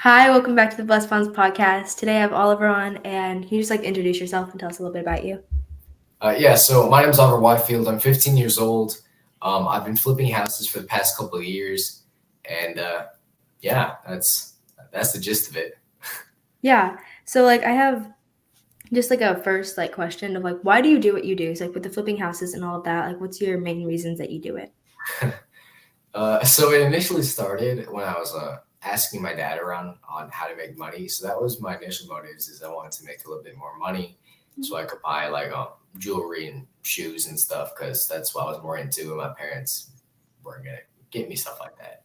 Hi, welcome back to the Blessed Funds podcast. Today I have Oliver on, and can you just introduce yourself and tell us a little bit about you? So my name's Oliver Whitefield. I'm 15 years old. I've been flipping houses for the past couple of years, and that's the gist of it. Yeah. So I have just a first question of why do you do what you do? So with the flipping houses and all of that, what's your main reasons that you do it? So it initially started when I was asking my dad around on how to make money. So that was my initial motives, is I wanted to make a little bit more money so I could buy jewelry and shoes and stuff, because that's what I was more into, and my parents weren't gonna get me stuff like that.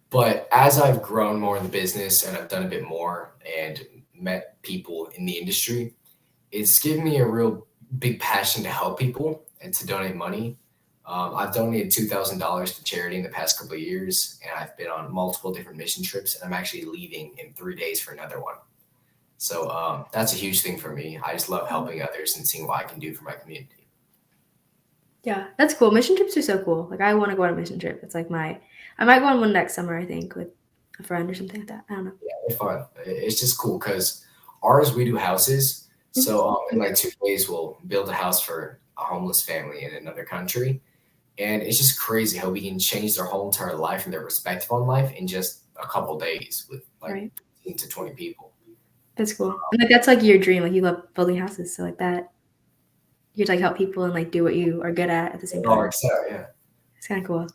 But as I've grown more in the business and I've done a bit more and met people in the industry, it's given me a real big passion to help people and to donate money. I've donated $2,000 to charity in the past couple of years, and I've been on multiple different mission trips, and I'm actually leaving in 3 days for another one. So that's a huge thing for me. I just love helping others and seeing what I can do for my community. Yeah, that's cool. Mission trips are so cool. I want to go on a mission trip. It's I might go on one next summer, I think, with a friend or something like that. I don't know. Yeah, they're fun. It's just cool because ours, we do houses. So in 2 days, we'll build a house for a homeless family in another country. And it's just crazy how we can change their whole entire life and their perspective on life in just a couple days with Right. 15 to 20 people. That's cool. And that's your dream. You love building houses, so that you help people and do what you are good at the same time. Yeah. It's kind of cool.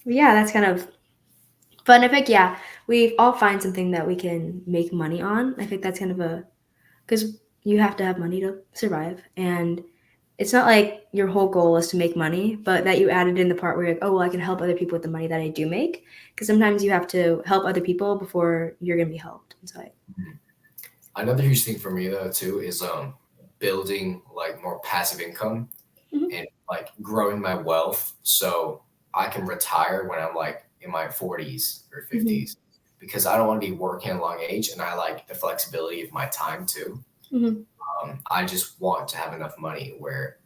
But yeah, that's kind of fun. I think, yeah, we all find something that we can make money on. I think that's kind of because you have to have money to survive. And it's not like your whole goal is to make money, but that you added in the part where you're oh, well, I can help other people with the money that I do make. Because sometimes you have to help other people before you're going to be helped. And so Another huge thing for me though too is building more passive income and growing my wealth so I can retire when I'm in my 40s or 50s, because I don't want to be working at a long age, and I like the flexibility of my time too. I just want to have enough money where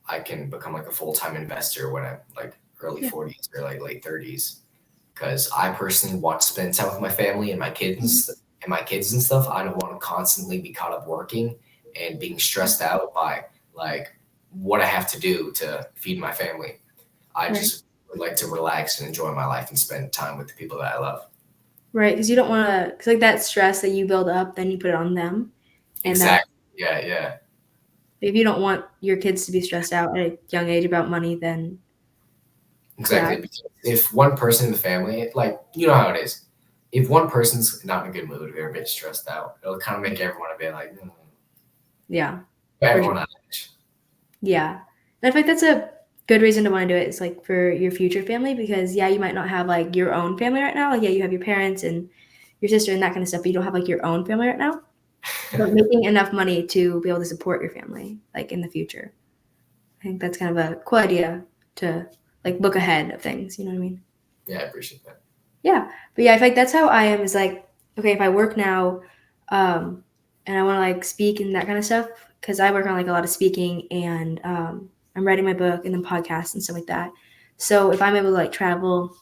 I can become a full-time investor when I'm early 40s or late 30s, because I personally want to spend time with my family and my kids and stuff. I don't want to constantly be caught up working and being stressed out by what I have to do to feed my family. I just would like to relax and enjoy my life and spend time with the people that I love. Right, because you don't want to, because that stress that you build up, then you put it on them. And exactly. Yeah. If you don't want your kids to be stressed out at a young age about money, then exactly. Yeah. Because if one person in the family, you know how it is, if one person's not in a good mood, they're a bit stressed out, it'll kind of make everyone a bit yeah, everyone on edge. Yeah, and I think that's a good reason to want to do it. Is for your future family, because you might not have your own family right now. You have your parents and your sister and that kind of stuff, but you don't have your own family right now. But making enough money to be able to support your family in the future, I think that's kind of a cool idea to look ahead of things. You know what I mean? Yeah, I appreciate that. Yeah, but I think that's how I am. Is okay, if I work now, and I want to speak and that kind of stuff, because I work on a lot of speaking, and I'm writing my book and then podcasts and stuff like that. So if I'm able to travel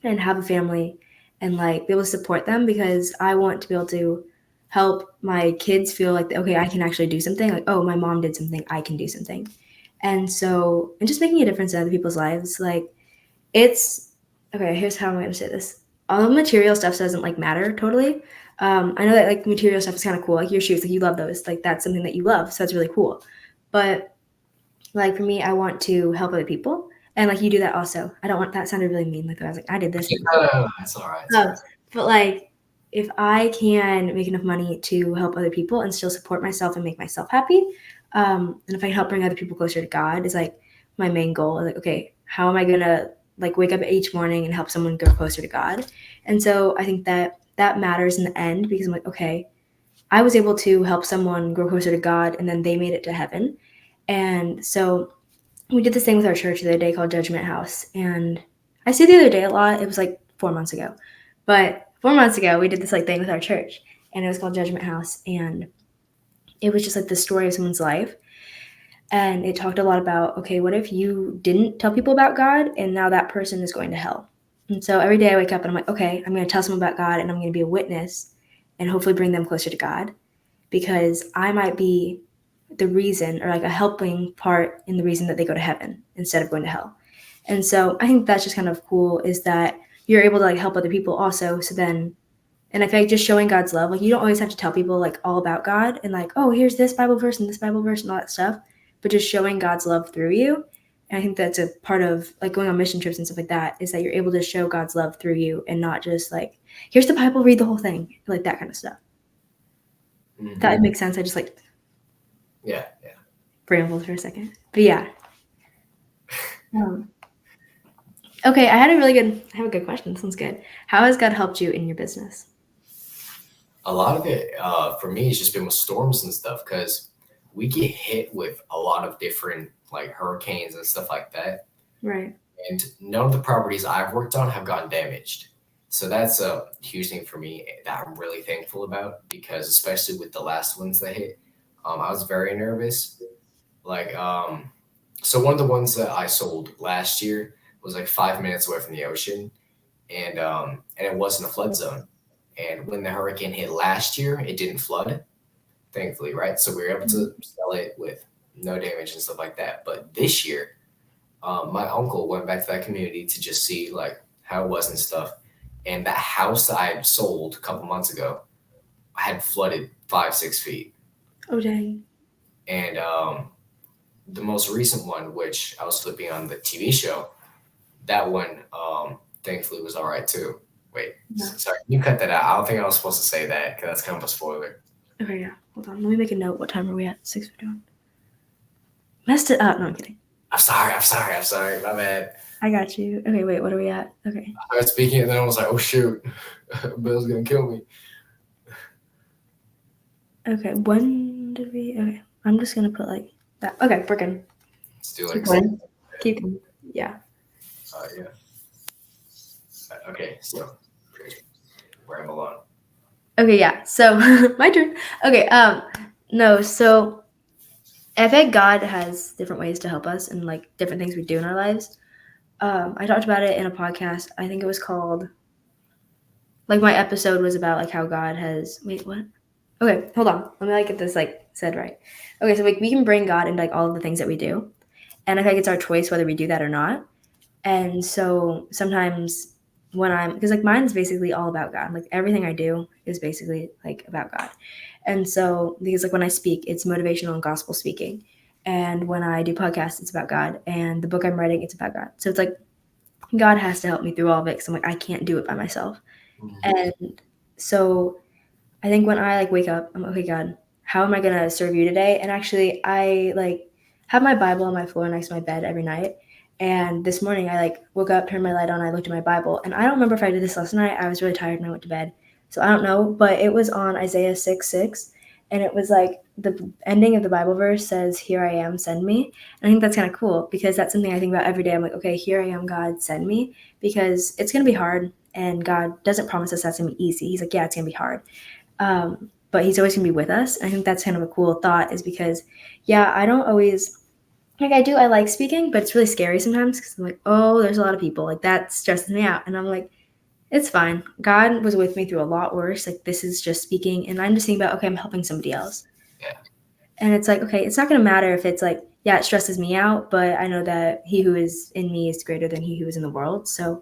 and have a family and be able to support them, because I want to be able to help my kids feel okay, I can actually do something. Oh, my mom did something, I can do something. And so, and just making a difference in other people's lives, it's okay. Here's how I'm going to say this. All the material stuff doesn't matter totally. I know that material stuff is kind of cool. Your shoes, you love those. That's something that you love, so that's really cool. But for me, I want to help other people, and you do that also. I don't want that sounded really mean. I was I did this. No, that's all right. But if I can make enough money to help other people and still support myself and make myself happy, and if I can help bring other people closer to God, is my main goal. Okay, how am I gonna wake up each morning and help someone go closer to God? And so I think that matters in the end, because I'm okay, I was able to help someone grow closer to God, and then they made it to heaven. And so we did this thing with our church the other day called Judgment House. And I say the other day a lot. It was 4 months ago. But 4 months ago, we did this thing with our church, and it was called Judgment House. And it was just the story of someone's life. And it talked a lot about, okay, what if you didn't tell people about God, and now that person is going to hell? And so every day I wake up and I'm like, okay, I'm going to tell someone about God and I'm going to be a witness and hopefully bring them closer to God, because I might be the reason, or like a helping part in the reason that they go to heaven instead of going to hell. And so I think that's just kind of cool, is that you're able to like help other people also. So then, and I feel like just showing God's love, like you don't always have to tell people like all about God and like, oh, here's this Bible verse and this Bible verse and all that stuff, but just showing God's love through you. And I think that's a part of like going on mission trips and stuff like that, is that you're able to show God's love through you and not just like, here's the Bible, read the whole thing, like that kind of stuff. Mm-hmm. That makes sense. I just like yeah rambled for a second, but yeah. Okay, I have a good question. This one's good. How has God helped you in your business? A lot of it for me has just been with storms and stuff, because we get hit with a lot of different like hurricanes and stuff like that. Right. And none of the properties I've worked on have gotten damaged. So that's a huge thing for me that I'm really thankful about, because especially with the last ones that hit, I was very nervous. Like, so one of the ones that I sold last year was like 5 minutes away from the ocean, and it wasn't a flood zone. And when the hurricane hit last year, it didn't flood, thankfully, right? So we were able to sell it with no damage and stuff like that. But this year, my uncle went back to that community to just see like how it was and stuff. And that house that I had sold a couple months ago had flooded 5-6 feet. Oh dang. And the most recent one, which I was flipping on the TV show, that one thankfully was all right too. Wait, Yeah. sorry, can you cut that out? I don't think I was supposed to say that because that's kind of a spoiler. Okay, yeah. Hold on. Let me make a note. What time are we at? 6:51. Messed it up. No, I'm kidding. I'm sorry. My bad. I got you. Okay, wait. What are we at? Okay. I was speaking and then I was like, oh shoot, Bill's gonna kill me. Okay. When did we? Okay. I'm just gonna put like that. Okay, we're good. Let's do Keep like going. Keep going. Yeah. yeah. Okay, so ramble on. Okay, yeah. So my turn. Okay. No. So I think God has different ways to help us and like different things we do in our lives. I talked about it in a podcast. I think it was called, like, my episode was about like how God has. Wait, what? Okay, hold on. Let me like get this like said right. Okay, so like we can bring God into like all of the things that we do, and I think it's our choice whether we do that or not. And so sometimes when because like mine's basically all about God. Like everything I do is basically like about God. And so because like when I speak, it's motivational and gospel speaking. And when I do podcasts, it's about God. And the book I'm writing, it's about God. So it's like God has to help me through all of it, because I'm like, I can't do it by myself. Mm-hmm. And so I think when I like wake up, I'm like, okay, God, how am I gonna serve you today? And actually I like have my Bible on my floor next to my bed every night. And this morning I like woke up, turned my light on, I looked at my Bible, and I don't remember if I did this last night. I was really tired and I went to bed. So I don't know, but it was on Isaiah 6:6. And it was like the ending of the Bible verse says, "Here I am, send me." And I think that's kind of cool, because that's something I think about every day. I'm like, okay, here I am, God, send me, because it's gonna be hard. And God doesn't promise us that's gonna be easy. He's like, yeah, it's gonna be hard. But he's always gonna be with us. And I think that's kind of a cool thought, is because, yeah, I don't always like I like speaking, but it's really scary sometimes, because I'm like, oh, there's a lot of people, like that stresses me out. And I'm like, it's fine. God was with me through a lot worse. Like this is just speaking, and I'm just thinking about, okay, I'm helping somebody else. Yeah. And it's like, okay, it's not gonna matter if it's like, yeah, it stresses me out, but I know that he who is in me is greater than he who is in the world. So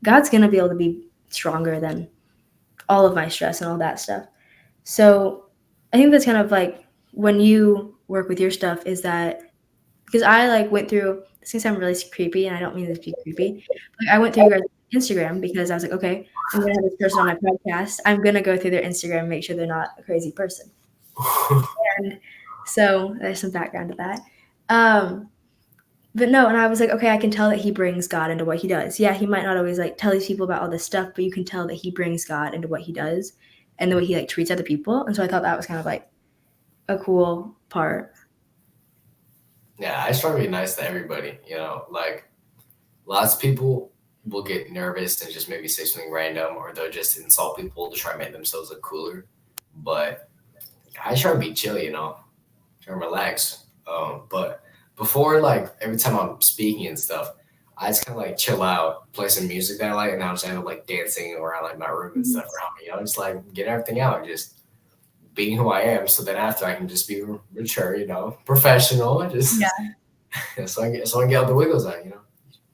God's gonna be able to be stronger than all of my stress and all that stuff. So I think that's kind of like when you work with your stuff, is that because I like went through, this can sound really creepy, and I don't mean this to be creepy. Like I went through your Instagram because I was like, okay, I'm gonna have this person on my podcast. I'm gonna go through their Instagram and make sure they're not a crazy person. And so there's some background to that. But no, and I was like, okay, I can tell that he brings God into what he does. Yeah, he might not always like tell these people about all this stuff, but you can tell that he brings God into what he does and the way he like treats other people. And so I thought that was kind of like a cool part. Yeah, I just try to be nice to everybody. Like lots of people will get nervous and just maybe say something random, or they'll just insult people to try to make themselves look cooler. But I try to be chill, try to relax. But before, like every time I'm speaking and stuff, I just kind of like chill out, play some music that I like, and I'll just end up like dancing around like my room and Mhm. stuff around me. Just like get everything out, just being who I am. So then after I can just be mature, professional, just Yeah. so I can get all the wiggles out.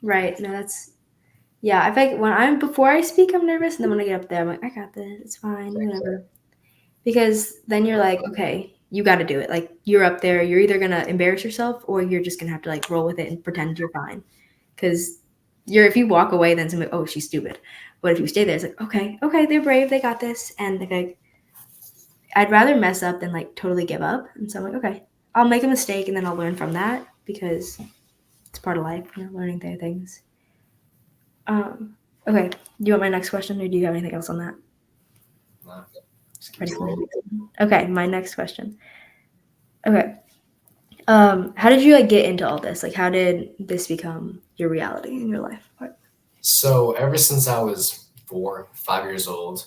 Right. No, that's yeah. I think when I'm before I speak, I'm nervous, and then when I get up there, I'm like, I got this. It's fine. Whatever. Because then you're like, okay, you got to do it. Like you're up there. You're either gonna embarrass yourself, or you're just gonna have to like roll with it and pretend you're fine. Because if you walk away, then somebody, oh, she's stupid. But if you stay there, it's like, okay, okay, they're brave. They got this. And like, I'd rather mess up than like totally give up. And so I'm like, okay, I'll make a mistake and then I'll learn from that because it's part of life, learning their things. Okay. Do you want my next question or do you have anything else on that? Nah, just keep Ready it for my rolling. next one? Okay, my next question. Okay. How did you like get into all this? Like how did this become your reality in your life? So ever since I was 4, 5 years old,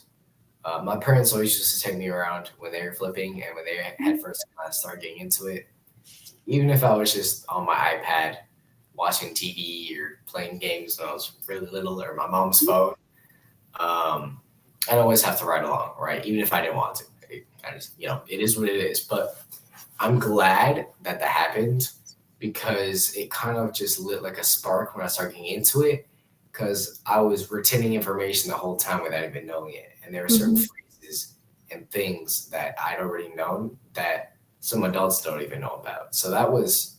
my parents always used to take me around when they were flipping and when they had first kind of started getting into it. Even if I was just on my iPad watching TV or playing games when I was really little or my mom's phone, um, I'd always have to ride along, right? Even if I didn't want to. I just, it is what it is. But I'm glad that that happened because it kind of just lit like a spark when I started getting into it because I was retaining information the whole time without even knowing it. And there were certain Mm-hmm. phrases and things that I'd already known that some adults don't even know about. So that was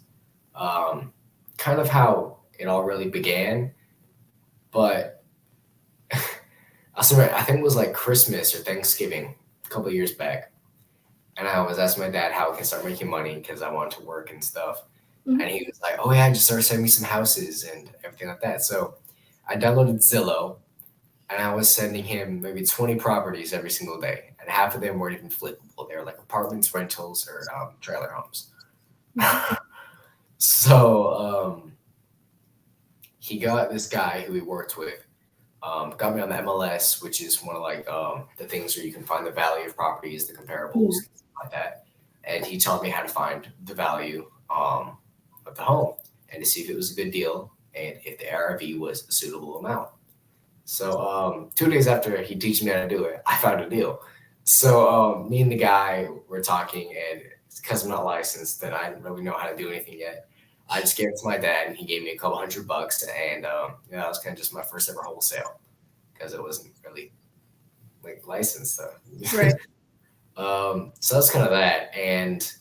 um, kind of how it all really began. But I think it was like Christmas or Thanksgiving a couple of years back. And I was asking my dad how I can start making money because I wanted to work and stuff. And he was like, "Oh yeah, just start sending me some houses and everything like that." So I downloaded Zillow, and I was sending him maybe 20 properties every single day, and half of them weren't even flippable. They were like apartments, rentals, or trailer homes. So he got this guy who he worked with, got me on the MLS, which is one of like the things where you can find the value of properties, the comparables, Yeah. things like that. And he taught me how to find the value of the home and to see if it was a good deal and if the ARV was a suitable amount. So 2 days after he teach me how to do it, I found a deal. So me and the guy were talking, and because I'm not licensed, and I didn't really know how to do anything yet. I just gave it to my dad, and he gave me a couple $100, and that was kind of just my first ever wholesale because it wasn't really like licensed though. Right. So that's kind of that, and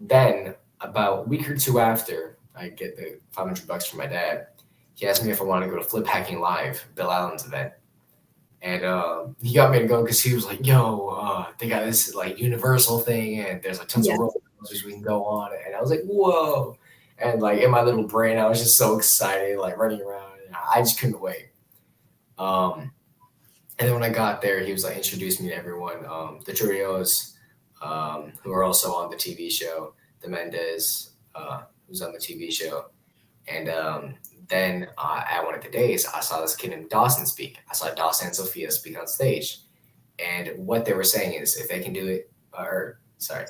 then about a week or two after I get the $500 from my dad, he asked me if I wanted to go to Flip Hacking Live, Bill Allen's event. And he got me to go because he was like, "Yo, they got this like Universal thing, and there's like tons of Yeah. roller coasters we can go on." And I was like, "Whoa!" And like in my little brain, I was just so excited, like running around, and I just couldn't wait. Um, and then when I got there, he was like introduced me to everyone, the Trios, who are also on the TV show, the Mendez, who's on the TV show, and then at one of the days, I saw this kid named Dawson speak. I saw Dawson and Sophia speak on stage. And what they were saying is, if they can do it, or sorry,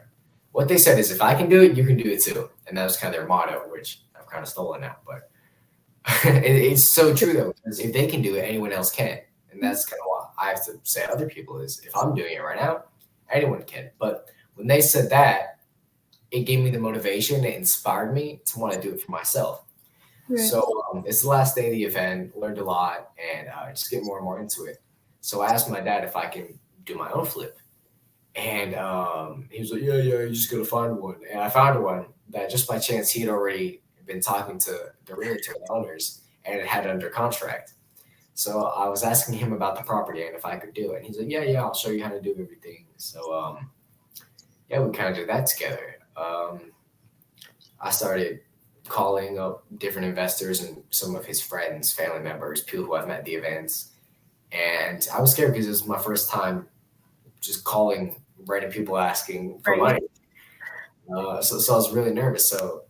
what they said is, if I can do it, you can do it too. And that was kind of their motto, which I've kind of stolen now. But it's so true, though, because if they can do it, anyone else can. And that's kind of what I have to say to other people is, if I'm doing it right now, anyone can. But when they said that, it gave me the motivation, it inspired me to want to do it for myself. Right. So it's the last day of the event, learned a lot, and just get more and more into it. So I asked my dad if I can do my own flip. And he was like, "Yeah, yeah, you just gotta find one." And I found one that just by chance he had already been talking to the realtor, the owners, and it had it under contract. So I was asking him about the property and if I could do it. And he's like, "Yeah, yeah, I'll show you how to do everything." So yeah, we kind of did that together. I started calling up different investors and some of his friends, family members, people who I've met at the events. And I was scared because it was my first time just calling random people asking for Right. money. So I was really nervous. So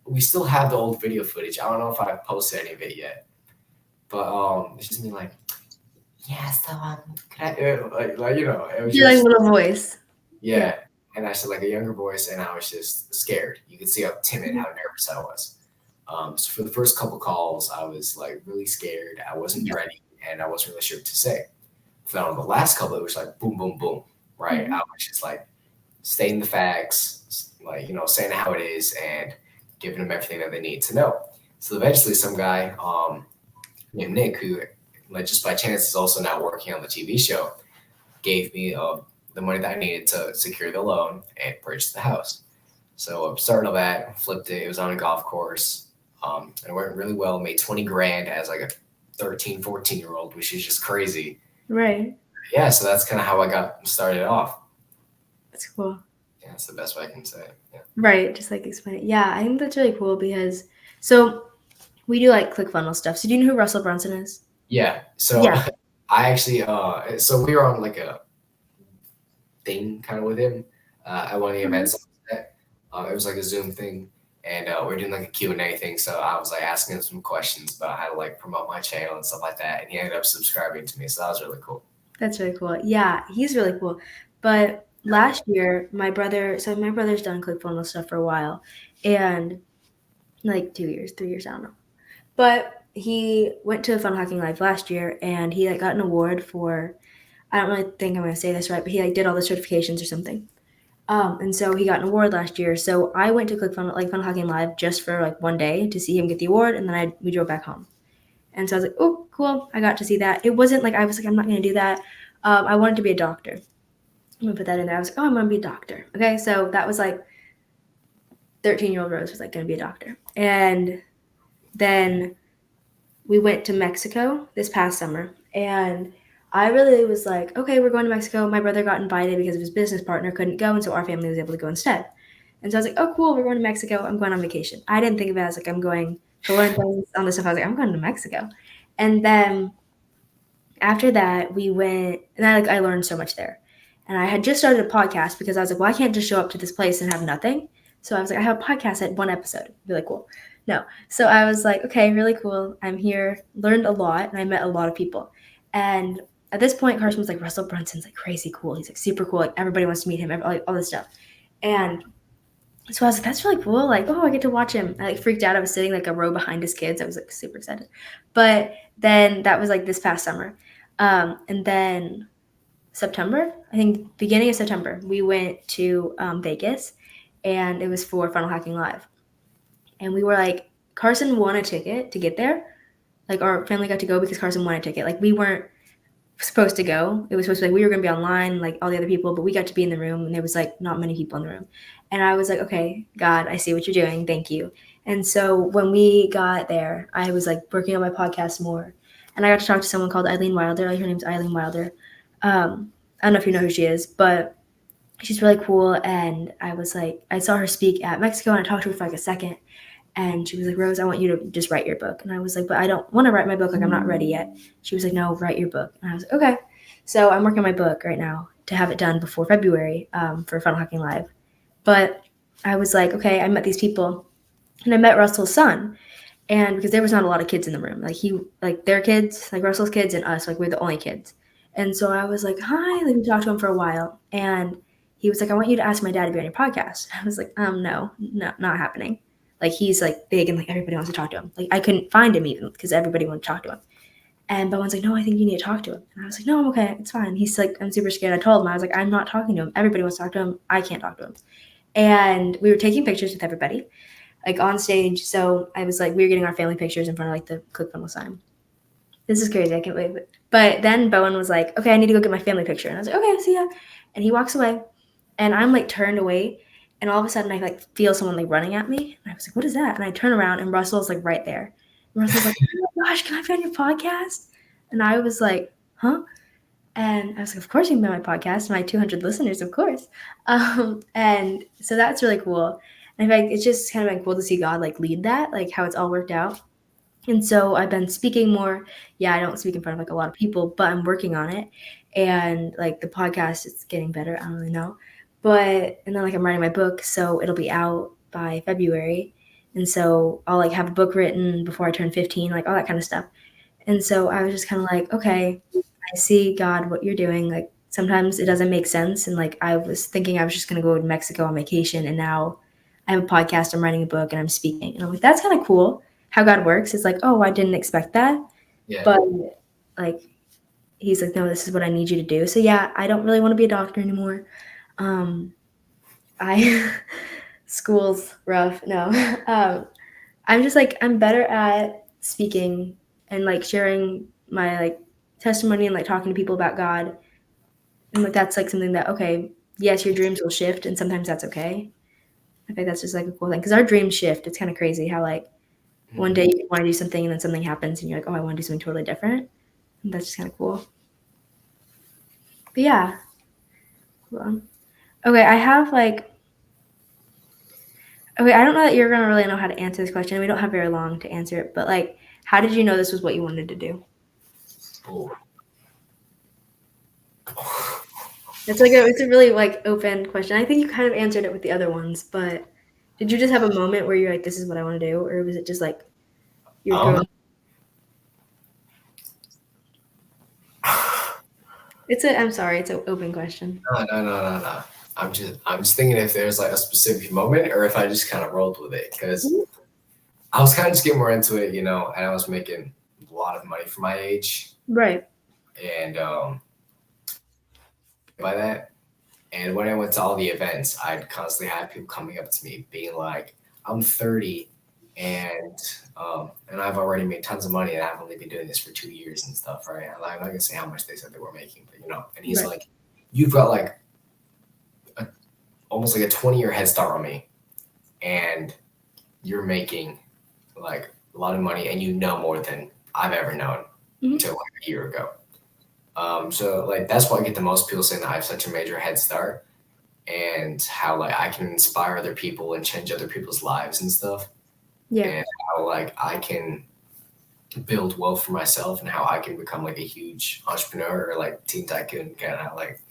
we still have the old video footage. I don't know if I've posted any of it yet, but it's just me like, "Yeah, so could I?" It was You're like a just little voice. Yeah. yeah. And I said like a younger voice, and I was just scared. You could see how timid, Mhm. how nervous I was. So for the first couple calls, I was like really scared. I wasn't Yeah. ready, and I wasn't really sure what to say. Then on the last couple, it was like boom, boom, boom, right? I Mhm. was just like stating the facts, like saying how it is, and giving them everything that they need to know. So eventually, some guy named Nick, who like just by chance is also now working on the TV show, gave me the money that I needed to secure the loan and purchase the house. So I started all that, flipped it. It was on a golf course. And it went really well. Made 20 grand as like a 13, 14 year old, which is just crazy. Right. Yeah, so that's kind of how I got started off. That's cool. Yeah, that's the best way I can say it. Yeah. Right. Just like explain it. Yeah, I think that's really cool because so we do like ClickFunnels stuff. So do you know who Russell Brunson is? Yeah. So Yeah. I actually, so we were on like a thing kind of with him at one of the Mhm. events. It was like a Zoom thing, and we are doing like a Q&A thing. So I was like asking him some questions about how to like promote my channel and stuff like that, and he ended up subscribing to me. So that was really cool. That's really cool. Yeah, he's really cool. But last year, my brother's done ClickFunnels stuff for a while, and like 2 years, 3 years, I don't know. But he went to Funnel Hacking Live last year, and he like got an award for. I don't really think I'm gonna say this right, but he like did all the certifications or something. And so he got an award last year. So I went to Funnel Hacking Live just for like one day to see him get the award, and then we drove back home. And so I was like, oh, cool. I got to see that. It wasn't like I was like, I'm not going to do that. I wanted to be a doctor. I'm going to put that in there. I was like, oh, I'm going to be a doctor. Okay. So that was like 13-year-old Rose was like going to be a doctor. And then we went to Mexico this past summer. And I really was like, okay, we're going to Mexico. My brother got invited because of his business partner couldn't go. And so our family was able to go instead. And so I was like, oh, cool. We're going to Mexico. I'm going on vacation. I didn't think of it as like I'm going to learn things on this stuff. I was like, I'm going to Mexico. And then after that, we went, and I learned so much there. And I had just started a podcast because I was like, well, I can't just show up to this place and have nothing. So I was like, I have a podcast at one episode. Really cool. No. So I was like, okay, really cool. I'm here, learned a lot, and I met a lot of people. And at this point, Carson was like, Russell Brunson's like crazy cool. He's like super cool. Like everybody wants to meet him, like all this stuff. And so I was like, that's really cool. Like, oh, I get to watch him. I like freaked out. I was sitting like a row behind his kids. I was like super excited. But then that was like this past summer. And then September, I think beginning of September, we went to Vegas and it was for Funnel Hacking Live. And we were like, Carson won a ticket to get there. Like our family got to go because Carson won a ticket. Like we weren't supposed to go. It was supposed to be like we were going to be online like all the other people, but we got to be in the room and there was like not many people in the room. And I was like, okay, God, I see what you're doing. Thank you. And so when we got there, I was like working on my podcast more. And I got to talk to someone called Eileen Wilder. Like her name's Eileen Wilder. I don't know if you know who she is, but she's really cool. And I was like, I saw her speak at Mexico and I talked to her for like a second. And she was like, Rose, I want you to just write your book. And I was like, but I don't want to write my book. Like, I'm not ready yet. She was like, no, write your book. And I was like, okay. So I'm working on my book right now to have it done before February for Funnel Hacking Live. But I was like, okay, I met these people. And I met Russell's son. And because there was not a lot of kids in the room. Like their kids, like Russell's kids and us, like we're the only kids. And so I was like, hi. Like we talked to him for a while. And he was like, I want you to ask my dad to be on your podcast. I was like, no, not happening. Like he's like big and like everybody wants to talk to him. Like I couldn't find him even because everybody wanted to talk to him. And Bowen's like, no, I think you need to talk to him. And I was like, no, I'm okay. It's fine. He's like, I'm super scared. I told him, I was like, I'm not talking to him. Everybody wants to talk to him. I can't talk to him. And we were taking pictures with everybody, like on stage. So I was like, we were getting our family pictures in front of like the ClickFunnels sign. This is crazy. I can't believe it. But then Bowen was like, okay, I need to go get my family picture. And I was like, okay, see ya. And he walks away. And I'm like turned away. And all of a sudden I like feel someone like running at me. And I was like, what is that? And I turn around and Russell's like right there. And Russell's like, oh my gosh, can I be on your podcast? And I was like, huh? And I was like, of course you can be on my podcast. My 200 listeners, of course. And so that's really cool. And I feel like it's just kind of been cool to see God like lead that, like how it's all worked out. And so I've been speaking more. Yeah, I don't speak in front of like a lot of people, but I'm working on it. And like the podcast is getting better. I don't really know. But and then like I'm writing my book, so it'll be out by February. And so I'll like have a book written before I turn 15, like all that kind of stuff. And so I was just kind of like, okay, I see God what you're doing. Like sometimes it doesn't make sense. And like I was thinking I was just gonna go to Mexico on vacation and now I have a podcast, I'm writing a book, and I'm speaking. And I'm like, that's kind of cool how God works. It's like, oh, I didn't expect that. Yeah. But like, he's like, no, this is what I need you to do. So yeah, I don't really want to be a doctor anymore. I school's rough. No. I'm just like, I'm better at speaking and like sharing my like testimony and like talking to people about God. And like that's like something that, okay, yes, your dreams will shift and sometimes that's okay. I think that's just like a cool thing because our dreams shift. It's kind of crazy how like one day you want to do something and then something happens and you're like, oh, I want to do something totally different. And that's just kind of cool. But yeah. Okay, I have like, okay, I don't know that you're going to really know how to answer this question. We don't have very long to answer it, but like, how did you know this was what you wanted to do? Oh. It's a really like open question. I think you kind of answered it with the other ones, but did you just have a moment where you're like, this is what I want to do? Or was it just like you're throwing I'm sorry, it's an open question. No. I'm just thinking if there's like a specific moment or if I just kind of rolled with it because I was kind of just getting more into it, and I was making a lot of money for my age. Right. And by that, and when I went to all the events, I'd constantly have people coming up to me being like, I'm 30 and I've already made tons of money and I've only been doing this for 2 years and stuff, right? I'm not gonna say how much they said they were making, but and he's Right. like, you've got like almost like a 20-year head start on me and you're making like a lot of money and you know more than I've ever known until like a year ago. So like that's why I get the most people saying that I have such a major head start and how like I can inspire other people and change other people's lives and stuff. Yeah. And how like I can build wealth for myself and how I can become like a huge entrepreneur or like teen tycoon kind of like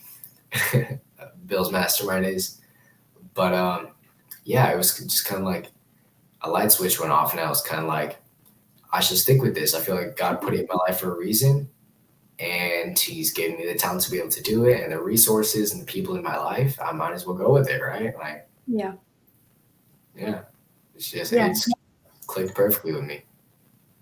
Bill's mastermind is. But yeah, it was just kind of like a light switch went off and I was kind of like, I should stick with this. I feel like God put it in my life for a reason and he's given me the talent to be able to do it and the resources and the people in my life. I might as well go with it, right? Like, yeah. It's clicked perfectly with me.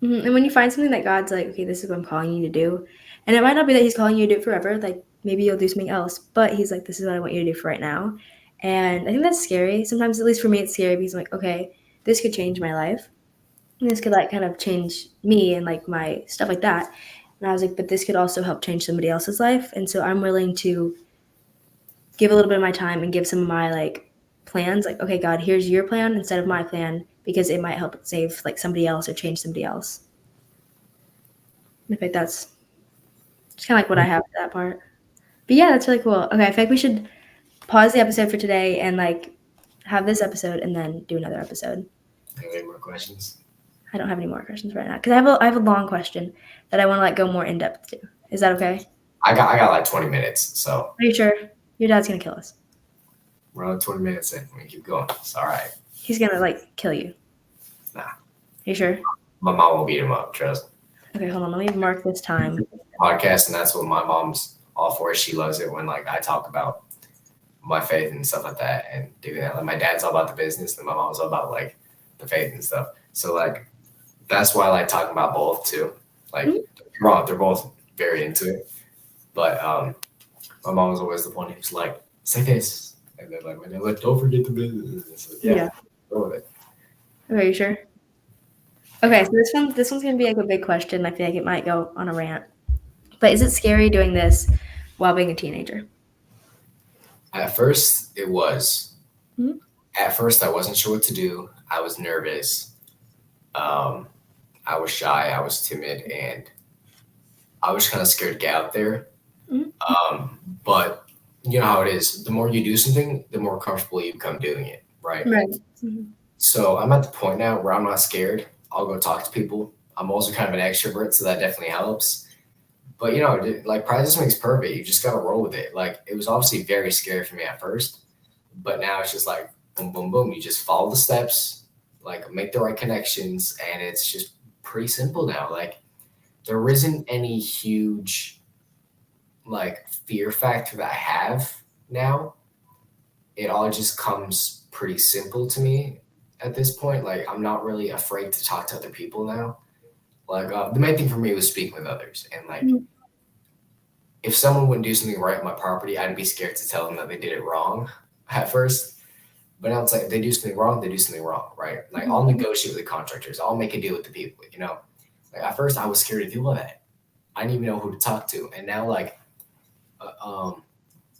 And when you find something that God's like, okay, this is what I'm calling you to do, and it might not be that he's calling you to do it forever, like maybe you'll do something else, but he's like, this is what I want you to do for right now. And I think that's scary. Sometimes, at least for me, it's scary because I'm like, okay, this could change my life. And this could like kind of change me and like my stuff like that. And I was like, but this could also help change somebody else's life. And so I'm willing to give a little bit of my time and give some of my like plans, like, okay, God, here's your plan instead of my plan, because it might help save like somebody else or change somebody else. I think that's just kind of like what I have for that part. But yeah, that's really cool. Okay, I think we should pause the episode for today and like have this episode and then do another episode. Any more questions? I don't have any more questions right now because I have a long question that I want to like go more in depth to. Is that okay? I got like 20 minutes, so. Are you sure? Your dad's gonna kill us. We're on 20 minutes in. We can keep going. It's all right. He's gonna like kill you. Nah. Are you sure? My mom will beat him up, trust. Okay, hold on. Let me mark this time. Podcast, and that's what my mom's all for. She loves it when like I talk about my faith and stuff like that and doing that. Like my dad's all about the business and my mom's all about like the faith and stuff. So like that's why I like talking about both too. Like they're both very into it. But my mom was always the one who's like, say this. And then like my dad like, don't forget the business. Like, yeah. Go with it. Okay, you sure? Okay, so this one's gonna be like a big question. I feel like it might go on a rant. But is it scary doing this while being a teenager? At first, it was. Mm-hmm. At first, I wasn't sure what to do. I was nervous. I was shy. I was timid, and I was kind of scared to get out there. Mm-hmm. But you know how it is. The more you do something, the more comfortable you become doing it, right? Right. Mm-hmm. So I'm at the point now where I'm not scared. I'll go talk to people. I'm also kind of an extrovert, so that definitely helps. But like practice makes perfect. You just gotta roll with it. Like it was obviously very scary for me at first, but now it's just like boom, boom, boom. You just follow the steps, like make the right connections, and it's just pretty simple now. Like there isn't any huge like fear factor that I have now. it all just comes pretty simple to me at this point. Like I'm not really afraid to talk to other people now. Like the main thing for me was speaking with others, and like Mhm. if someone wouldn't do something right on my property, I'd be scared to tell them that they did it wrong at first. But now it's like if they do something wrong, they do something wrong, right? Like I'll Mhm. negotiate with the contractors, I'll make a deal with the people, you know. Like at first, I was scared to do all that. I didn't even know who to talk to, and now like uh, um,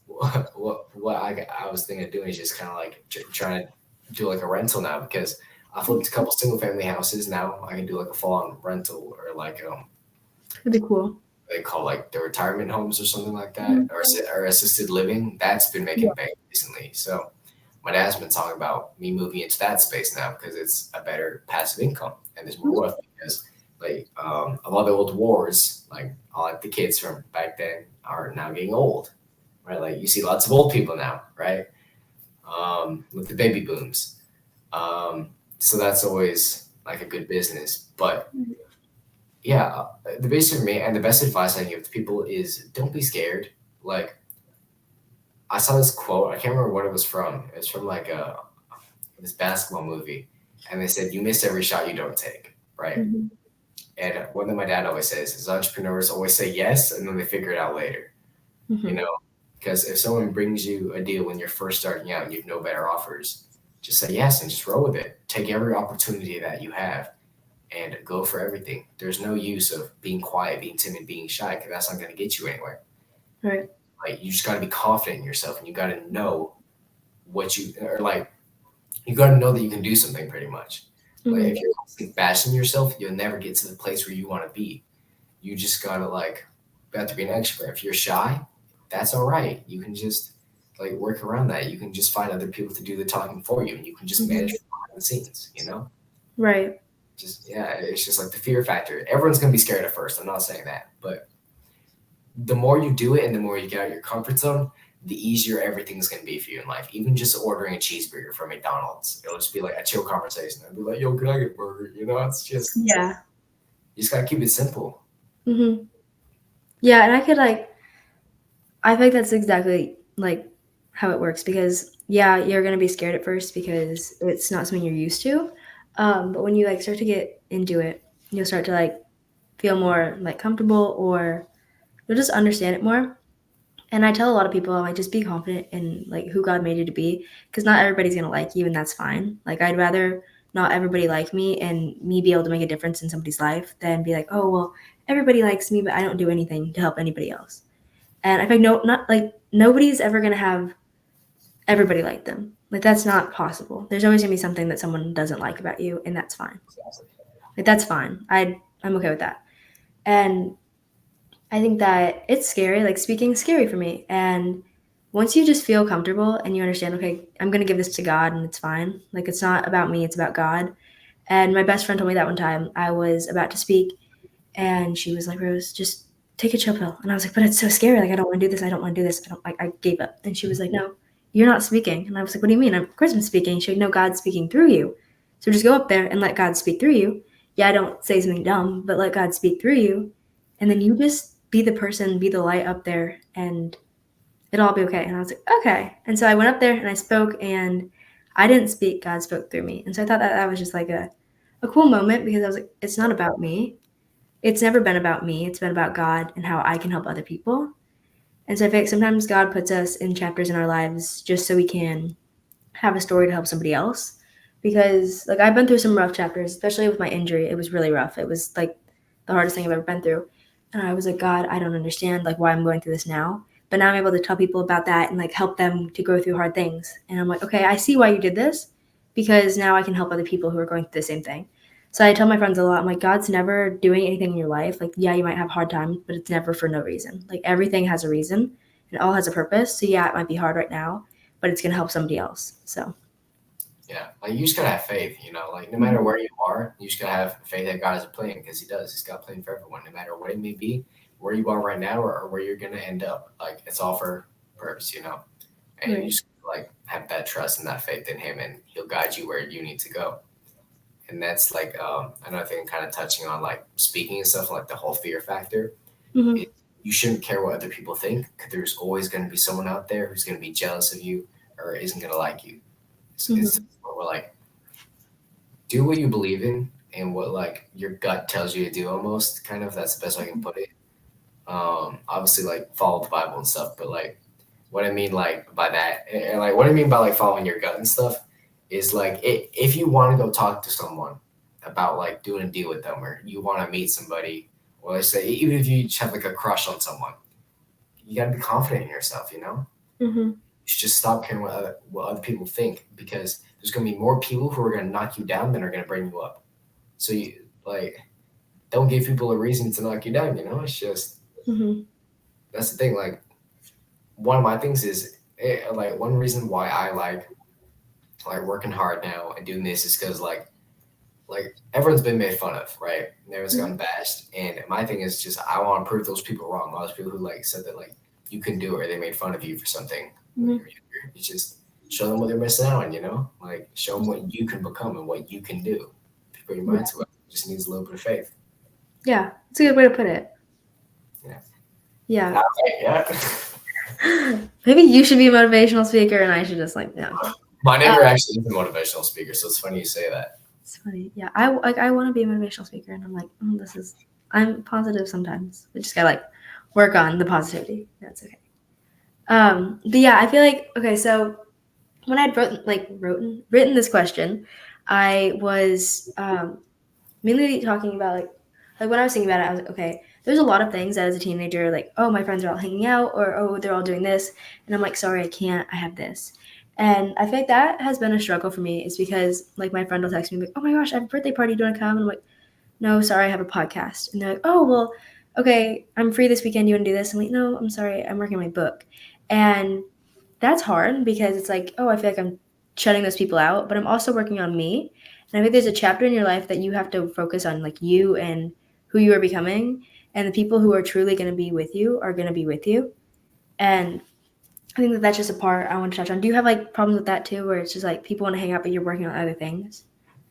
what I was thinking of doing is just kind of like trying to do like a rental now because I flipped a couple single family houses. Now I can do like a full on rental or like That'd be cool. they call like the retirement homes or something like that, Mhm. or assisted living. That's been Yeah. making bank recently. So my dad's been talking about me moving into that space now because it's a better passive income and there's more Mhm. wealth because like a lot of the old wars, like all like the kids from back then are now getting old, right? Like you see lots of old people now, right? With the baby booms. So that's always like a good business. But yeah, the basic for me and the best advice I can give to people is don't be scared. Like I saw this quote, I can't remember what it was from. It's from like this basketball movie, and they said you miss every shot you don't take, right? Mhm. And one thing my dad always says is entrepreneurs always say yes and then they figure it out later, you Mhm. know? Because if someone brings you a deal when you're first starting out and you have no better offers, just say yes and just roll with it. Take every opportunity that you have and go for everything. There's no use of being quiet, being timid, being shy, because that's not going to get you anywhere. Right. Like you just got to be confident in yourself, and you got to know what you or like. You got to know that you can do something pretty much. Like Mhm. if you're constantly bashing yourself, you'll never get to the place where you want to be. You just gotta like you have to be an extrovert. If you're shy, that's all right. You can just like work around that. You can just find other people to do the talking for you, and you can just manage Mhm. behind the scenes. You know, Right. just yeah, it's just like the fear factor. Everyone's gonna be scared at first. I'm not saying that, but the more you do it and the more you get out of your comfort zone, the easier everything's gonna be for you in life. Even just ordering a cheeseburger from McDonald's, it'll just be like a chill conversation. I'll be like, "Yo, can I get a burger?" You know, it's just Yeah. you just gotta keep it simple. Mhm. Yeah, and I think that's exactly like how it works because yeah, you're gonna be scared at first because it's not something you're used to. But when you like start to get into it, you'll start to like feel more like comfortable or you'll just understand it more. And I tell a lot of people, like, just be confident in like who God made you to be, because not everybody's gonna like you, and that's fine. Like, I'd rather not everybody like me and me be able to make a difference in somebody's life than be like, oh well, everybody likes me, but I don't do anything to help anybody else. And I think no, not like nobody's ever gonna have everybody like them. Like that's not possible. There's always gonna be something that someone doesn't like about you, and that's fine. Like that's fine. I'm okay with that. And I think that it's scary. Like speaking's scary for me. And once you just feel comfortable and you understand, okay, I'm gonna give this to God and it's fine. Like it's not about me, it's about God. And my best friend told me that one time I was about to speak and she was like, Rose, just take a chill pill. And I was like, but it's so scary. Like, I don't want to do this. I don't want to do this. I don't like, I gave up. And she was like, no, you're not speaking. And I was like, what do you mean? Of course I'm speaking. She like, no, God's speaking through you. So just go up there and let God speak through you. Yeah, I don't say something dumb, but let God speak through you. And then you just be the person, be the light up there, and it'll all be okay. And I was like, okay. And so I went up there and I spoke, and I didn't speak. God spoke through me. And so I thought that that was just like a cool moment because I was like, it's not about me, it's never been about me. It's been about God and how I can help other people. And so I feel like sometimes God puts us in chapters in our lives just so we can have a story to help somebody else. Because like I've been through some rough chapters, especially with my injury. It was really rough. It was like the hardest thing I've ever been through. And I was like, God, I don't understand like why I'm going through this now. But now I'm able to tell people about that and like help them to go through hard things. And I'm like, okay, I see why you did this because now I can help other people who are going through the same thing. So I tell my friends a lot, I'm like, God's never doing anything in your life. Like, yeah, you might have hard times, but it's never for no reason. Like everything has a reason and it all has a purpose. So yeah, it might be hard right now, but it's gonna help somebody else. So Yeah, like you just gotta have faith, you know. Like no matter Mhm. where you are, you just gotta have faith that God has a plan because He does. He's got a plan for everyone, no matter what it may be, where you are right now or where you're gonna end up. Like it's all for purpose, you know. And you Right. just like have that trust and that faith in Him, and He'll guide you where you need to go. And that's like another thing, kind of touching on like speaking and stuff, like the whole fear factor. Mhm. It, you shouldn't care what other people think because there's always going to be someone out there who's going to be jealous of you, or isn't gonna like you. It's Mhm. more like do what you believe in and what like your gut tells you to do almost kind of that's the best way I can put it. Obviously like follow the Bible and stuff, but like what I mean like by that and like what I mean by like following your gut and stuff is like if you want to go talk to someone about like doing a deal with them or you want to meet somebody or let's say even if you just have like a crush on someone, you got to be confident in yourself, you know? Mhm. You should just stop caring what other people think because there's going to be more people who are going to knock you down than are going to bring you up. So you like don't give people a reason to knock you down, you know? It's just Mhm. that's the thing like one of my things is like one reason why I like working hard now and doing this is because like everyone's been made fun of, right? And everyone's Mhm. gotten bashed, and my thing is just I want to prove those people wrong. All those people who like said that like you couldn't do it or they made fun of you for something when you Mhm. were younger. You just show them what they're missing out on, you know? Like show them what you can become and what you can do. If you put your mind Yeah. to it, it just needs a little bit of faith. Yeah. It's a good way to put it. Yeah. Yeah. Not right, yeah. Maybe you should be a motivational speaker and I should just like no, I'm kidding. My Uh, neighbor actually is a motivational speaker, so it's funny you say that. it's funny. Yeah. I want to be a motivational speaker and I'm like, this is I'm positive sometimes. We just gotta like work on the positivity. That's okay. But yeah, I feel like okay, so when I'd written this question, I was mainly talking about like when I was thinking about it, I was like, okay, there's a lot of things that as a teenager, like, oh, my friends are all hanging out, or oh, they're all doing this, and I'm like, sorry, I can't, I have this. And I feel like that has been a struggle for me, is because like my friend will text me like, oh my gosh, I have a birthday party, do you want to come? And I'm like, no, sorry, I have a podcast. And they're like, oh well, okay, I'm free this weekend, you want to do this? I'm like, no, I'm sorry, I'm working on my book. And that's hard because it's like, oh, I feel like I'm shutting those people out, but I'm also working on me. And I think there's a chapter in your life that you have to focus on, like you and who you are becoming. And the people who are truly going to be with you are going to be with you. And I think that that's just a part I want to touch on. Do you have like problems with that too, where it's just like people want to hang out, but you're working on other things?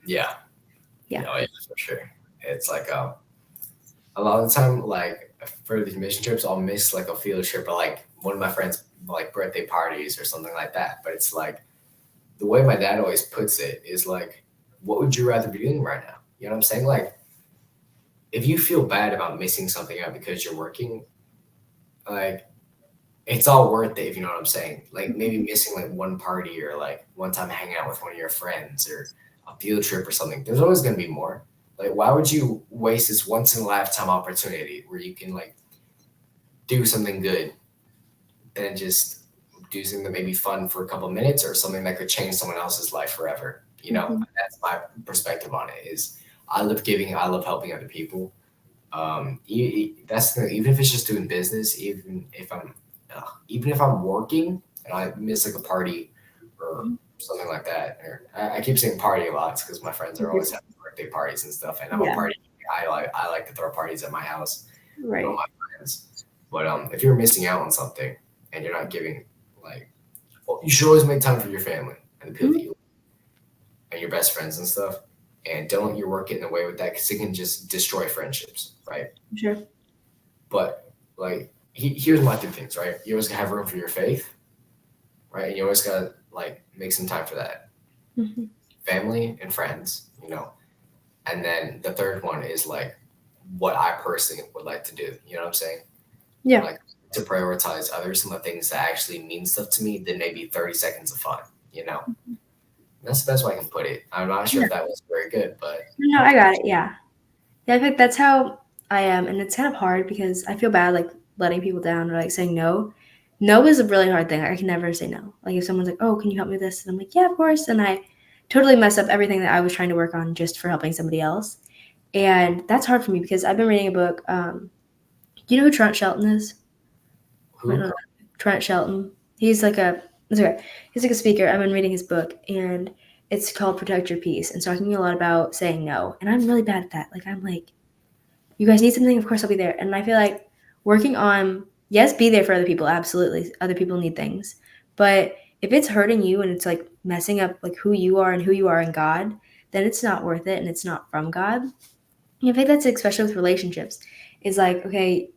Yeah. Yeah. No, yeah, for sure. It's like a lot of the time, like for these mission trips, I'll miss like a field trip or like one of my friends' like birthday parties or something like that. But it's like the way my dad always puts it is like, what would you rather be doing right now? You know what I'm saying? Like, if you feel bad about missing something out because you're working, like it's all worth it if you know what I'm saying. Like maybe missing like one party or like one time hanging out with one of your friends or a field trip or something. There's always gonna be more. Like why would you waste this once in a lifetime opportunity where you can like do something good than just do something that may be fun for a couple of minutes or something that could change someone else's life forever. You know, Mm-hmm. that's my perspective on it. Is I love giving, I love helping other people. That's the even if it's just doing business, even if I'm working and I miss like a party or something like that. Or I keep saying party a lot because my friends are always having birthday parties and stuff, and I'm a Yeah. party. I like to throw parties at my house with all Right. my friends. But if you're missing out on something and you're not giving like, well, you should always make time for your family and the people that Mm-hmm. you and your best friends and stuff. And don't let your work get in the way with that because it can just destroy friendships, right? Sure. But like, here's my two things, right? You always gotta have room for your faith, right? And you always gotta like make some time for that, Mm-hmm. family and friends, you know. And then the third one is like what I personally would like to do. You know what I'm saying? Yeah. Like to prioritize others and the things that actually mean stuff to me than maybe 30 seconds of fun. You know, that's the best way I can put it. I'm not sure Yeah. if that was very good, but No, I got it. Yeah. Yeah, I think that's how I am, and it's kind of hard because I feel bad like letting people down or like saying no. No is a really hard thing. I can never say no. Like if someone's like, "Oh, can you help me with this?" and I'm like, "Yeah, of course," and I totally mess up everything that I was trying to work on just for helping somebody else, and that's hard for me because I've been reading a book. Do you know who Trent Shelton is? Might not who? know. Trent Shelton. He's like a it's okay. He's like a speaker. I've been reading his book, and it's called Protect Your Peace, and talking a lot about saying no. And I'm really bad at that. Like I'm like you guys need something, of course I'll be there. And I feel like working on yes, be there for other people, absolutely. Other people need things. But if it's hurting you and it's like messing up like who you are and who you are in God, then it's not worth it and it's not from God. And I think that's especially with relationships. Is like, okay,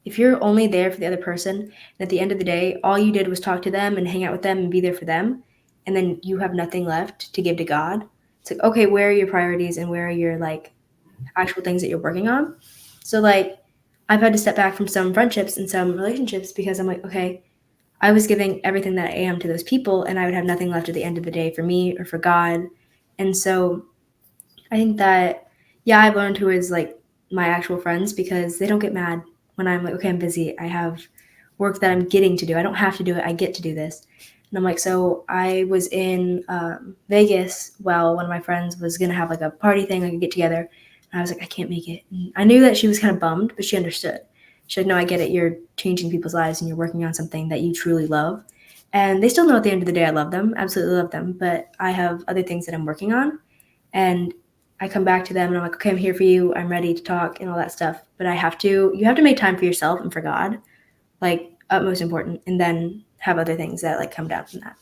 if you're only there for the other person, and at the end of the day, all you did was talk to them and hang out with them and be there for them, and then you have nothing left to give to God, it's like, okay, where are your priorities and where are your like actual things that you're working on? So like I've had to step back from some friendships and some relationships because I'm like, okay, I was giving everything that I am to those people and I would have nothing left at the end of the day for me or for God. And so I think that, yeah, I've learned who is like my actual friends because they don't get mad when I'm like, okay, I'm busy. I have work that I'm getting to do. I don't have to do it. I get to do this. And I'm like, so I was in Vegas while one of my friends was going to have like a party thing, like a get together. And I was like, I can't make it. And I knew that she was kind of bummed, but she understood. She's like, no, I get it. You're changing people's lives and you're working on something that you truly love. And they still know at the end of the day, I love them, absolutely love them. But I have other things that I'm working on. And I come back to them and I'm like, okay, I'm here for you. I'm ready to talk and all that stuff. But you have to make time for yourself and for God, like utmost important, and then have other things that like come down from that.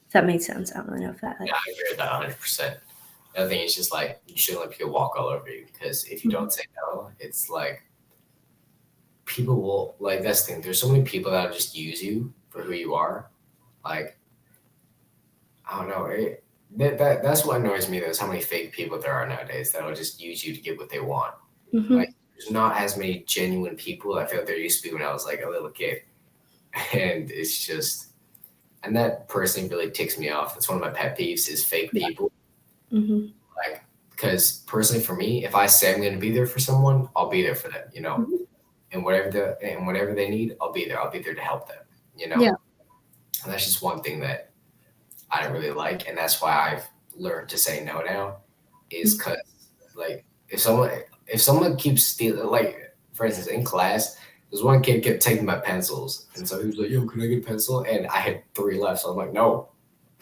If that makes sense. I don't really know if that like. Yeah, I agree with that 100%. The other thing is just like you shouldn't let people walk all over you because if you don't say no, it's like people will like that's the thing. There's so many people that just use you for who you are. Like I don't know. That's what annoys me though, is how many fake people there are nowadays that will just use you to get what they want. Mm-hmm. Like there's not as many genuine people I feel like there used to be when I was like a little kid. And it's just and that personally really ticks me off. That's one of my pet peeves is fake Yeah. people. Mm-hmm. Like because personally for me, if I say I'm gonna be there for someone, I'll be there for them, you know. Mm-hmm. And whatever they need, I'll be there. I'll be there to help them, you know. Yeah. And that's just one thing that I don't really like, and that's why I've learned to say no now. Is because like if someone keeps stealing, like for instance in class, there's one kid kept taking my pencils, and so he was like, "Yo, can I get a pencil?" And I had 3 left, so I'm like, "No,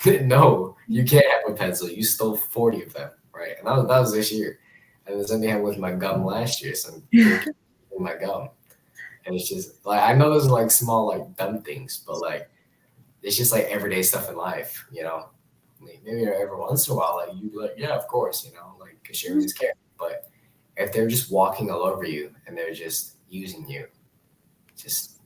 no, you can't have a pencil. You stole 40 of them, right?" And that was this year, and the same thing happened with my gum last year. Some kid kept stealing my gum, and it's just like I know those are like small like dumb things, but like it's just like everyday stuff in life, you know. Like, maybe every once in a while, like you'd be like, yeah, of course, you know, like because sharing is caring. But if they're just walking all over you and they're just using you, just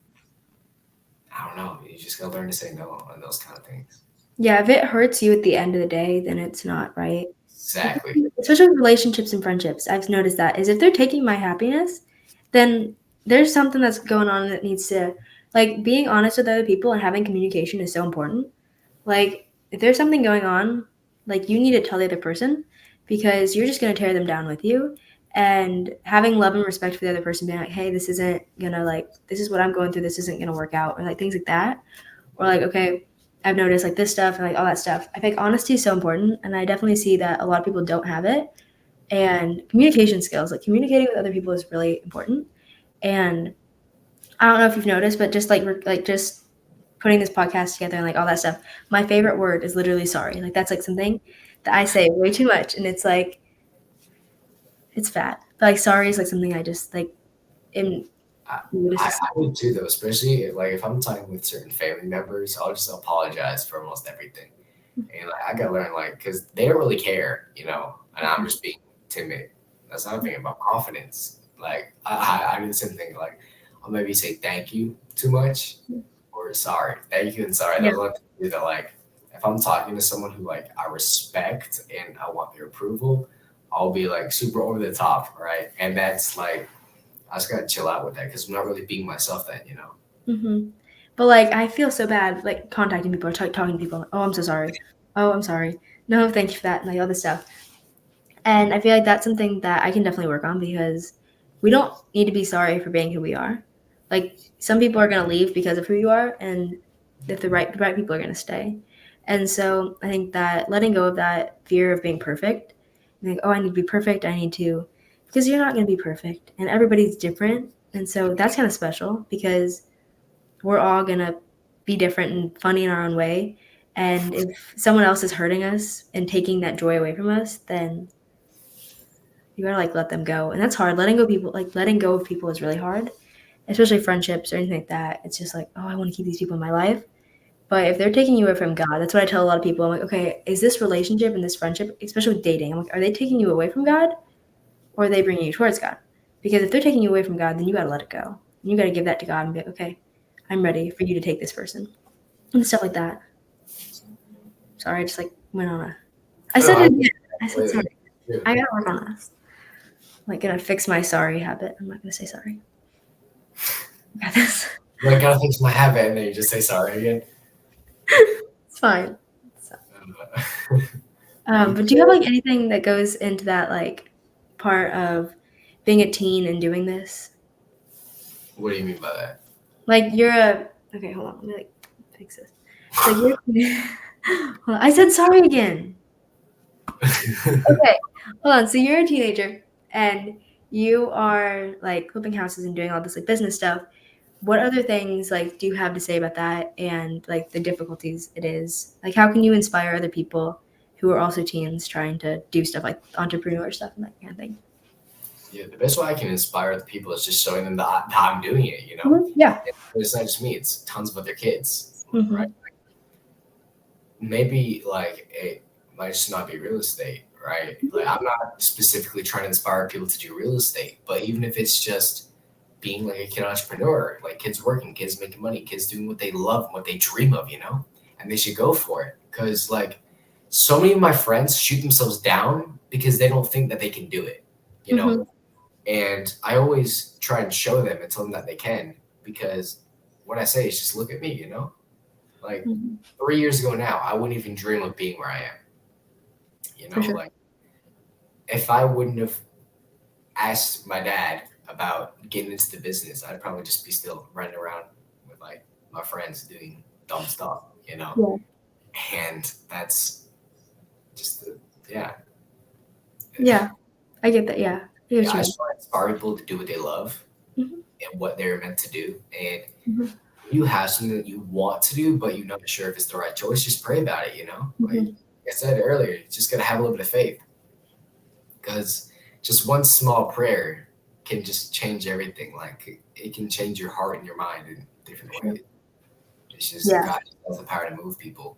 I don't know. You just gotta learn to say no on those kind of things. Yeah, if it hurts you at the end of the day, then it's not right. Exactly. Especially with relationships and friendships, I've noticed that is if they're taking my happiness, then there's something that's going on that needs to, like, being honest with other people and having communication is so important. Like, if there's something going on, like, you need to tell the other person because you're just going to tear them down with you. And having love and respect for the other person, being like, hey, this isn't gonna, like, this is what I'm going through, this isn't gonna work out, or like things like that. Or like, okay, I've noticed like this stuff and like all that stuff. I think honesty is so important, and I definitely see that a lot of people don't have it. And communication skills, like communicating with other people, is really important. And I don't know if you've noticed, but just like just putting this podcast together and like all that stuff, my favorite word is literally sorry. Like that's like something that I say way too much, and it's like it's fat. But like sorry is like something I just like in I, I, just I would too though, especially like if I'm talking with certain family members, I'll just apologize for almost everything. And like I gotta learn like because they don't really care, you know, and I'm just being timid. That's another thing about confidence. Like I do the same thing. Like I'll maybe say thank you too much or sorry, thank you and sorry. yeah. Those are the two that like if I'm talking to someone who like I respect and I want their approval, I'll be like super over the top, right? And that's like I just gotta chill out with that because I'm not really being myself then, you know. Mm-hmm. But like, I feel so bad like contacting people or talking to people. Like, oh, I'm so sorry. Oh, I'm sorry. No, thank you for that, and like all this stuff. And I feel like that's something that I can definitely work on because we don't need to be sorry for being who we are. Like some people are gonna leave because of who you are, and if the right people are gonna stay. And so I think that letting go of that fear of being perfect, like, oh, I need to be perfect. I need to, because you're not gonna be perfect, and everybody's different. And so that's kind of special because we're all gonna be different and funny in our own way. And if someone else is hurting us and taking that joy away from us, then you gotta like let them go. And that's hard. Letting go of people is really hard, especially friendships or anything like that. It's just like, oh, I want to keep these people in my life. But if they're taking you away from God, that's what I tell a lot of people. I'm like, okay, is this relationship and this friendship, especially with dating, I'm like, are they taking you away from God or are they bringing you towards God? Because if they're taking you away from God, then you gotta let it go. And you got to give that to God and be like, okay, I'm ready for you to take this person and stuff like that. Sorry, I just like went on a. I No, said it I again. I said sorry. completely agree. I gotta work on this. I'm like gonna fix my sorry habit. I'm not gonna say sorry. I got this. Like, gotta fix my habit, and then you just say sorry again. It's fine. Uh, But do you have like anything that goes into that like part of being a teen and doing this? what do you mean by that? Like you're a okay. Hold on. Let me like fix this. So you're. Hold on, I said sorry again. Okay, hold on. So you're a teenager and you are like flipping houses and doing all this like business stuff. What other things like do you have to say about that and like the difficulties it is? Like how can you inspire other people who are also teens trying to do stuff like entrepreneur stuff and that kind of thing? Yeah, the best way I can inspire the people is just showing them that I'm doing it. You know, Yeah. it's not just me; it's tons of other kids, Mm-hmm. right? Maybe like it might just not be real estate, right? Like I'm not specifically trying to inspire people to do real estate, but even if it's just being like a kid entrepreneur, like kids working, kids making money, kids doing what they love, what they dream of, you know, and they should go for it. Because like so many of my friends shoot themselves down because they don't think that they can do it, you know. Mm-hmm. And I always try and show them and tell them that they can, because what I say is just look at me, you know. Like Mm-hmm. 3 years ago now, I wouldn't even dream of being where I am. You For know, sure. like if I wouldn't have asked my dad about getting into the business, I'd probably just be still running around with like my friends doing dumb stuff, you know. Yeah. And that's just the yeah. Yeah. I get that. Yeah. I get Yeah, what you I mean. just want to inspire people to do what they love Mm-hmm. and what they're meant to do. And Mm-hmm. you have something that you want to do, but you're not sure if it's the right choice, just pray about it, you know? Like Mm-hmm. I said earlier, you just gotta have a little bit of faith. Because just one small prayer can just change everything. Like it can change your heart and your mind in different Sure. ways. It's just Yeah. God has the power to move people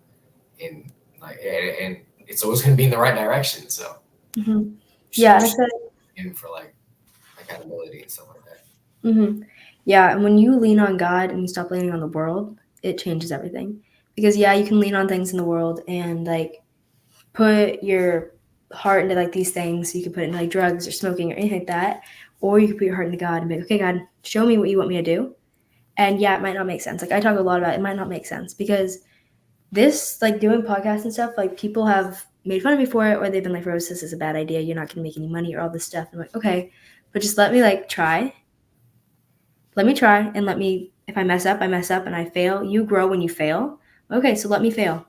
in like and it's always gonna be in the right direction. So Mm-hmm. you Yeah. I should said. aim for like accountability and stuff like that. Mm-hmm. Yeah, and when you lean on God and you stop leaning on the world, it changes everything. Because yeah, you can lean on things in the world and like put your heart into like these things. You could put it into like drugs or smoking or anything like that, or you could put your heart into God and be like, okay, God, show me what you want me to do. And yeah, it might not make sense. Like I talk a lot about it might not make sense because this like doing podcasts and stuff, like people have made fun of me for it, or they've been like, Rose, this is a bad idea. You're not gonna make any money or all this stuff. And I'm like, okay, but just let me like try. Let me try and let me, if I mess up, I mess up and I fail. You grow when you fail. Okay, so let me fail.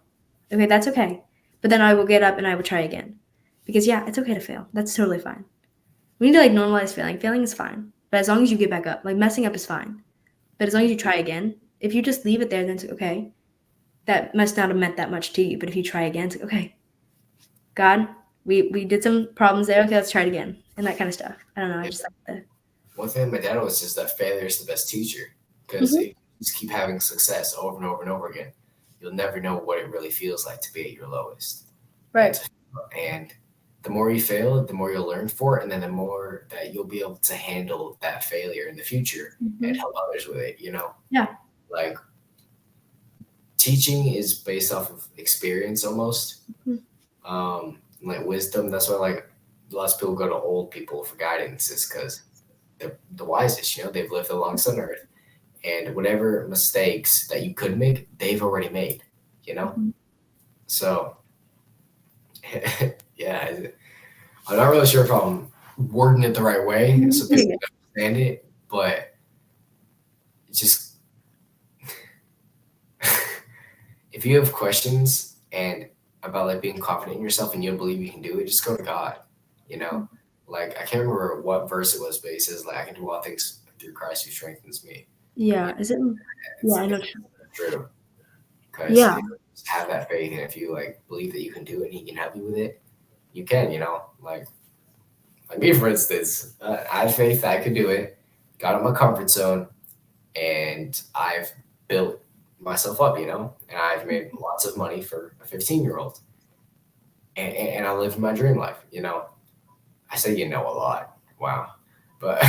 Okay, that's okay. But then I will get up and I will try again. Because yeah, it's okay to fail. That's totally fine. We need to like normalize failing. Failing is fine. But as long as you get back up, like messing up is fine. But as long as you try again, if you just leave it there, then it's like, okay, that must not have meant that much to you. But if you try again, it's like, okay, God, we did some problems there. Okay, let's try it again. And that kind of stuff. I don't know. I Yeah. just like the. One thing my dad always says that failure is the best teacher. Because Mm-hmm. if you just keep having success over and over and over again, you'll never know what it really feels like to be at your lowest. Right. And the more you fail, the more you'll learn for it, and then the more that you'll be able to handle that failure in the future Mm-hmm. and help others with it. You know, Yeah. like teaching is based off of experience almost, like wisdom. That's why like lots of people go to old people for guidance, is because they're the wisest. You know, they've lived the longest on earth, and whatever mistakes that you could make, they've already made. You know, Mm-hmm. so yeah. I'm not really sure if I'm wording it the right way so people can understand it, but just if you have questions and about like being confident in yourself and you don't believe you can do it, just go to God. You know, like I can't remember what verse it was, but he says like I can do all things through Christ who strengthens me. Yeah. Is it? It's, Yeah, I know. it's true because Yeah. if you just have that faith and if you like believe that you can do it and he can help you with it, you can. You know, like me for instance, I had faith that I could do it, got out of my comfort zone, and I've built myself up, you know, and I've made lots of money for a 15-year-old, and I live my dream life, you know. I say you know a lot, wow, but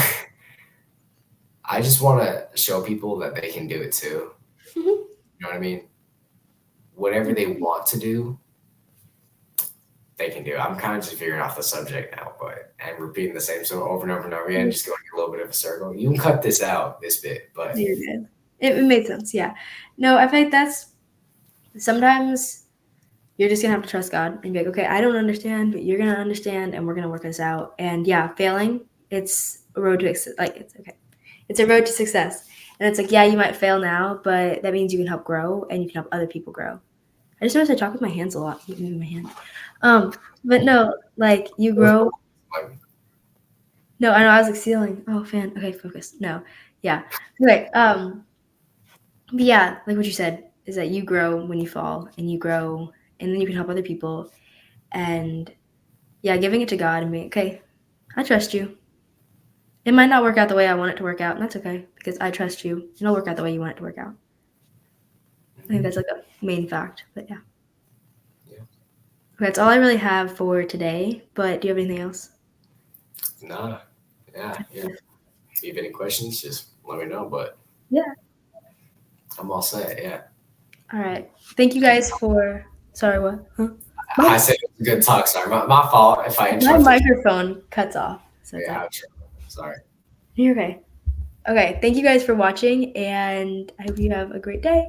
I just want to show people that they can do it too. Mhm. You know what I mean? Whatever they want to do, they can do. I'm kind of just veering off the subject now, but and repeating the same so over and over and over again, just going a little bit of a circle. You can cut this out, this bit, but You're good. It made sense, yeah. No, I think that's sometimes you're just gonna have to trust God and be like, okay, I don't understand, but you're gonna understand, and we're gonna work this out. And yeah, failing, it's a road to it's okay. It's a road to success. And it's like, yeah, you might fail now, but that means you can help grow and you can help other people grow. I just noticed I talk with my hands a lot. Keep moving my hand. But no, like you grow. No, I know I was like stealing. Oh, fan. Okay, focus. No, yeah. Okay. But yeah, like what you said is that you grow when you fall, and you grow, and then you can help other people. And yeah, giving it to God and being okay. I trust you. It might not work out the way I want it to work out, and that's okay because I trust you. It'll work out the way you want it to work out. I think that's like a main fact. But yeah. Yeah. That's all I really have for today. But do you have anything else? Nah. Yeah. If you have any questions, just let me know. But yeah, I'm all set. Yeah. All right. Thank you guys for. Sorry, what? Huh? I said it was a good talk. Sorry, my fault if I My interrupted. microphone cuts off. So it's Yeah, like, sorry. you're okay. Okay. Thank you guys for watching, and I hope you have a great day.